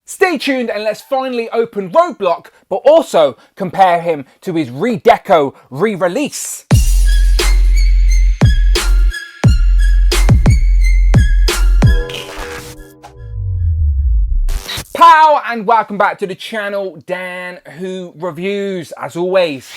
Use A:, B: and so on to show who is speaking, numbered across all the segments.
A: Stay tuned and let's finally open Roadblock, but also compare him to his Deco re-release. Pow, and welcome back to the channel, Dan Who Reviews. As always,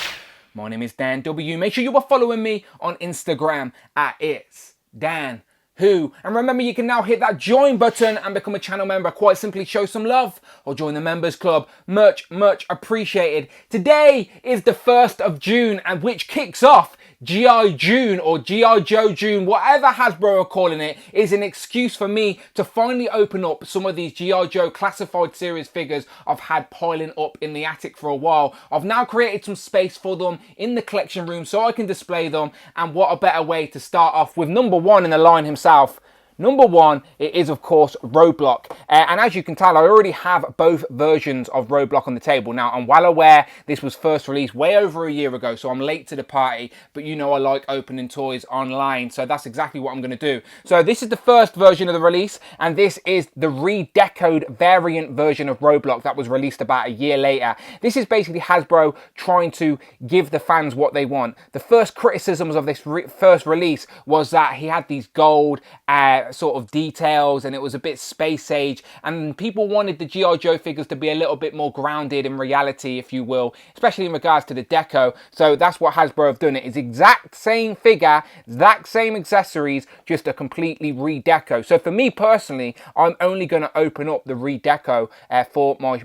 A: my name is Dan W. Make sure you are following me on Instagram at It's Dan Who. And remember, you can now hit that join button and become a channel member. Quite simply show some love or join the members club. Much appreciated. Today is the 1st of June, and which kicks off G.I. June or G.I. Joe June, whatever Hasbro are calling it, is an excuse for me to finally open up some of these G.I. Joe classified series figures I've had piling up in the attic for a while. I've now created some space for them in the collection room so I can display them, and what a better way to start off with number one in the line himself. Number one, it is of course Roadblock, and as you can tell, I already have both versions of Roadblock on the table. Now, I'm well aware this was first released way over a year ago, so I'm late to the party, but you know I like opening toys online, so that's exactly what I'm going to do. So this is the first version of the release, and this is the re-decoed variant version of Roadblock that was released about a year later. This is basically Hasbro trying to give the fans what they want. The first criticisms of this first release was that he had these gold sort of details and it was a bit space age, and people wanted the G.I. Joe figures to be a little bit more grounded in reality, if you will, especially in regards to the deco. So that's what Hasbro have done. It is exact same figure, exact same accessories, just a completely redeco. So for me personally, I'm only going to open up the redeco for my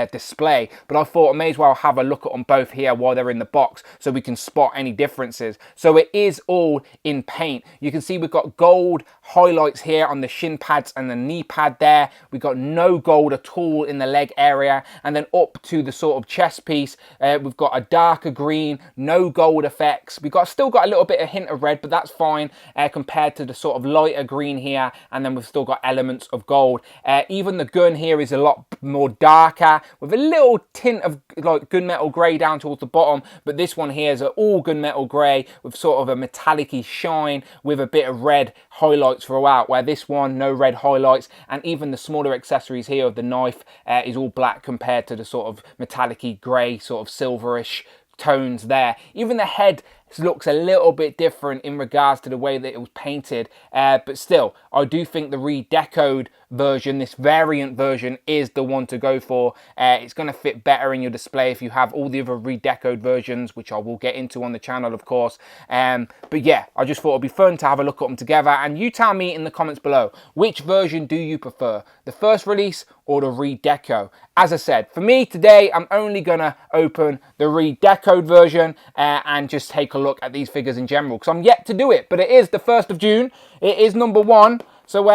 A: display, but I thought I may as well have a look at them both here while they're in the box so we can spot any differences. So it is all in paint. You can see we've got gold highlights here on the shin pads and the knee pad there. We got no gold at all in the leg area, and then up to the sort of chest piece, we've got a darker green, no gold effects. We've still got a little bit of hint of red, but that's fine compared to the sort of lighter green here, and then we've still got elements of gold. Even the gun here is a lot more darker with a little tint of like gunmetal grey down towards the bottom, but this one here is all gunmetal grey with sort of a metallic-y shine with a bit of red highlights throughout, where this one no red highlights, and even the smaller accessories here of the knife is all black compared to the sort of metallic-y grey sort of silverish tones there. Even the head looks a little bit different in regards to the way that it was painted, but still I do think the re-decoed version, this variant version, is the one to go for. It's going to fit better in your display if you have all the other re-decoed versions, which I will get into on the channel of course, but yeah, I just thought it'd be fun to have a look at them together, and you tell me in the comments below, which version do you prefer, the first release or the re-deco? As I said, for me today, I'm only gonna open the re-decoed version and just take a look at these figures in general, because I'm yet to do it, but it is the 1st of June, it is number one, so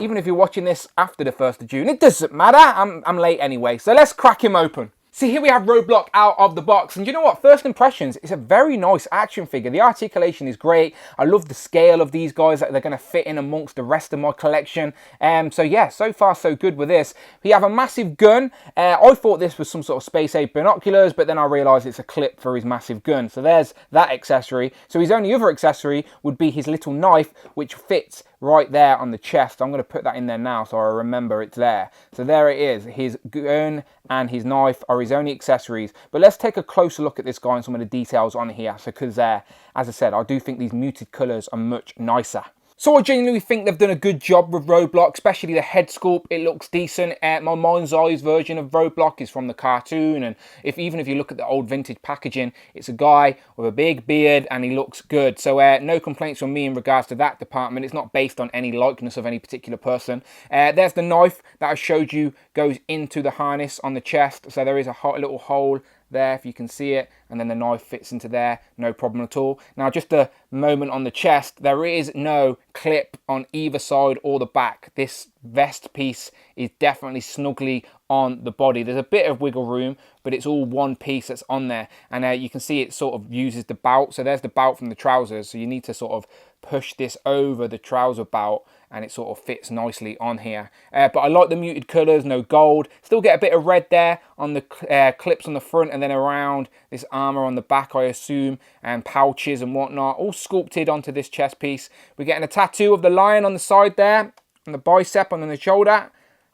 A: even if you're watching this after the 1st of June, it doesn't matter, I'm late anyway, so let's crack him open. See, here we have Roadblock out of the box, and you know what, first impressions, it's a very nice action figure. The articulation is great. I love the scale of these guys, that they're going to fit in amongst the rest of my collection. So yeah, so far so good with this. We have a massive gun. I thought this was some sort of space age binoculars, but then I realised it's a clip for his massive gun. So there's that accessory. So his only other accessory would be his little knife, which fits right there on the chest. I'm going to put that in there now so I remember it's there. So there it is. His gun and his knife are his only accessories. But let's take a closer look at this guy and some of the details on here. So because as I said, I do think these muted colours are much nicer. So I genuinely think they've done a good job with Roadblock, especially the head sculpt. It looks decent. My mind's eyes version of Roadblock is from the cartoon, and even if you look at the old vintage packaging, it's a guy with a big beard and he looks good. So no complaints from me in regards to that department. It's not based on any likeness of any particular person. There's the knife that I showed you goes into the harness on the chest, so there is a little hole there if you can see it, and then the knife fits into there, no problem at all. Now just a moment on the chest, there is no clip on either side or the back. This vest piece is definitely snugly on the body. There's a bit of wiggle room, but it's all one piece that's on there, and you can see it sort of uses the belt. So there's the belt from the trousers, so you need to sort of push this over the trouser belt and it sort of fits nicely on here. But I like the muted colours, no gold. Still get a bit of red there on the clips on the front and then around this armour on the back, I assume, and pouches and whatnot, all sculpted onto this chest piece. We're getting a tattoo of the lion on the side there, on the bicep and on the shoulder.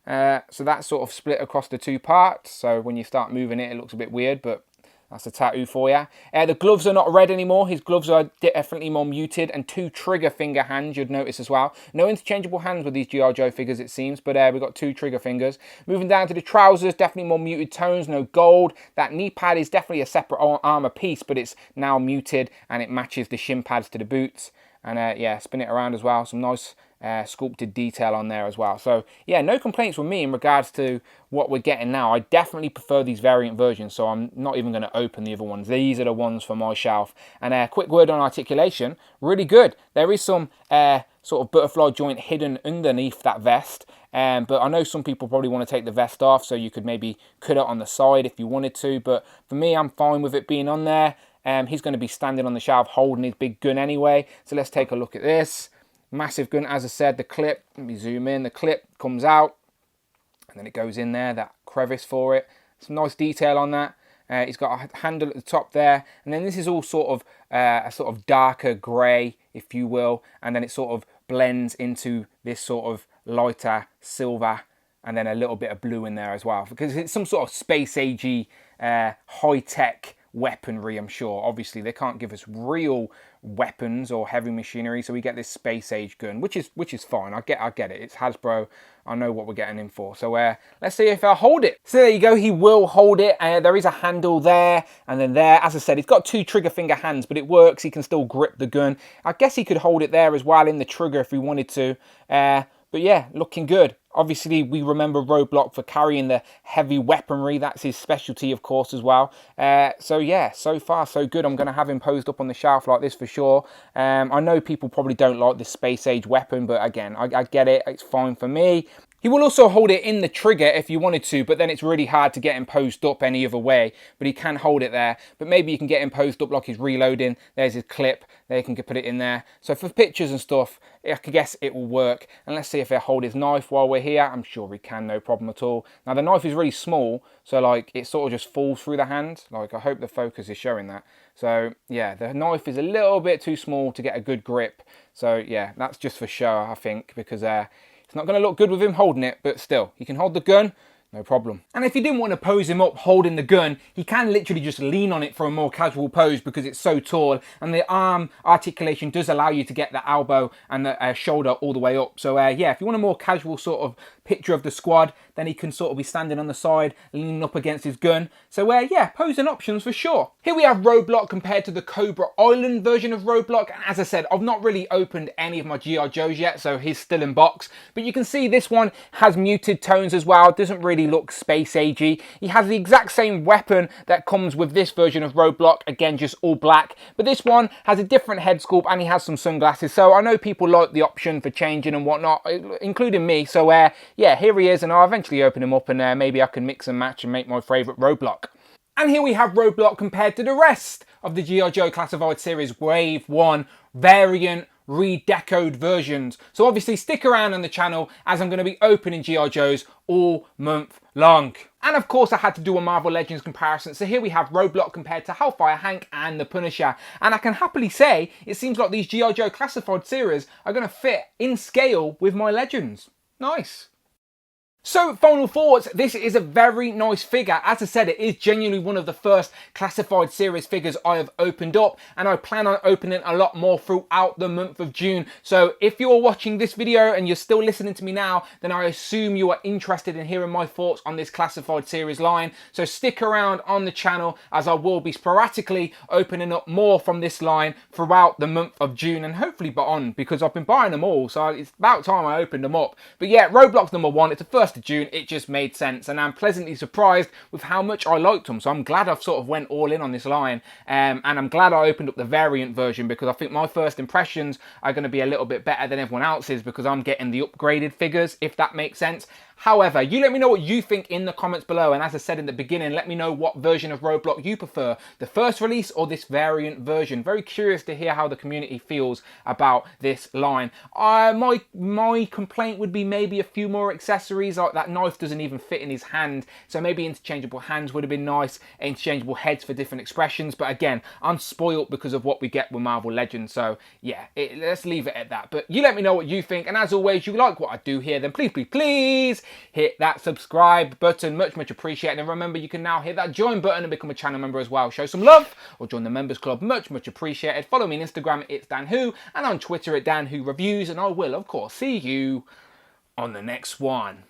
A: So that's sort of split across the two parts. So when you start moving it, it looks a bit weird, but that's a tattoo for you. The gloves are not red anymore. His gloves are definitely more muted, and 2 trigger finger hands, you'd notice as well. No interchangeable hands with these G.I. Joe figures, it seems, but we've got 2 trigger fingers. Moving down to the trousers, definitely more muted tones, no gold. That knee pad is definitely a separate armor piece, but it's now muted, and it matches the shin pads to the boots. And yeah, spin it around as well. Some nice sculpted detail on there as well. So yeah, no complaints from me in regards to what we're getting now. I definitely prefer these variant versions, so I'm not even going to open the other ones. These are the ones for my shelf. And a quick word on articulation, really good. There is some sort of butterfly joint hidden underneath that vest, but I know some people probably want to take the vest off, so you could maybe cut it on the side if you wanted to, but for me, I'm fine with it being on there. He's going to be standing on the shelf holding his big gun anyway, so let's take a look at this. Massive gun, as I said, the clip, let me zoom in, the clip comes out, and then it goes in there, that crevice for it. Some nice detail on that. He's got a handle at the top there, and then this is all sort of a sort of darker grey, if you will, and then it sort of blends into this sort of lighter silver, and then a little bit of blue in there as well, because it's some sort of space-agey, high-tech weaponry, I'm sure. Obviously, they can't give us real weapons or heavy machinery, so we get this space age gun, which is fine. I get it. It's Hasbro. I know what we're getting in for. So let's see if I hold it. So there you go. He will hold it. There is a handle there, and then there. As I said, he's got 2 trigger finger hands, but it works. He can still grip the gun. I guess he could hold it there as well in the trigger if he wanted to. But yeah, looking good. Obviously, we remember Roadblock for carrying the heavy weaponry. That's his specialty, of course, as well. So yeah, so far so good. I'm going to have him posed up on the shelf like this for sure. I know people probably don't like this space age weapon, but again, I get it. It's fine for me. He will also hold it in the trigger if you wanted to, but then it's really hard to get him posed up any other way. But he can hold it there. But maybe you can get him posed up like he's reloading. There's his clip. There you can put it in there. So for pictures and stuff, I guess it will work. And let's see if he'll hold his knife while we're here. I'm sure he can, no problem at all. Now the knife is really small, so like it sort of just falls through the hand. Like I hope the focus is showing that. So yeah, the knife is a little bit too small to get a good grip. So yeah, that's just for show, I think, because it's not going to look good with him holding it, but still, he can hold the gun, no problem. And if you didn't want to pose him up holding the gun, he can literally just lean on it for a more casual pose because it's so tall, and the arm articulation does allow you to get the elbow and the shoulder all the way up. So yeah, if you want a more casual sort of picture of the squad, then he can sort of be standing on the side, leaning up against his gun. So yeah, posing options for sure. Here we have Roadblock compared to the Cobra Island version of Roadblock. And as I said, I've not really opened any of my G.I. Joes yet, so he's still in box. But you can see this one has muted tones as well. It doesn't really look space agey. He has the exact same weapon that comes with this version of Roadblock, again just all black, but this one has a different head sculpt and he has some sunglasses, so I know people like the option for changing and whatnot, including me. So yeah, here he is, and I'll eventually open him up and maybe I can mix and match and make my favourite Roadblock. And here we have Roadblock compared to the rest of the G.I. Joe Classified Series Wave 1 variant redecoed versions. So obviously stick around on the channel as I'm going to be opening G.I. Joes all month long. And of course I had to do a Marvel Legends comparison. So here we have Roadblock compared to Hellfire Hank and the Punisher. And I can happily say it seems like these G.I. Joe Classified series are going to fit in scale with my Legends. Nice. So, final thoughts, this is a very nice figure. As I said, it is genuinely one of the first Classified Series figures I have opened up, and I plan on opening a lot more throughout the month of June. So, if you're watching this video and you're still listening to me now, then I assume you are interested in hearing my thoughts on this Classified Series line. So, stick around on the channel as I will be sporadically opening up more from this line throughout the month of June and hopefully beyond, because I've been buying them all, so it's about time I opened them up. But yeah, Roadblock's number 1, it's the first of June, it just made sense, and I'm pleasantly surprised with how much I liked them. So I'm glad I've sort of went all in on this line, and I'm glad I opened up the variant version, because I think my first impressions are going to be a little bit better than everyone else's because I'm getting the upgraded figures, if that makes sense. However, you let me know what you think in the comments below, and as I said in the beginning, let me know what version of Roadblock you prefer, the first release or this variant version. Very curious to hear how the community feels about this line. My complaint would be maybe a few more accessories, like that knife doesn't even fit in his hand, so maybe interchangeable hands would have been nice, interchangeable heads for different expressions, but again, I'm spoiled because of what we get with Marvel Legends, so yeah, let's leave it at that. But you let me know what you think, and as always, you like what I do here, then please hit that subscribe button, much appreciated. And remember, you can now hit that join button and become a channel member as well. Show some love or join the members club, much appreciated. Follow me on Instagram, it's Dan Who, and on Twitter at Dan Who Reviews, and I will of course see you on the next one.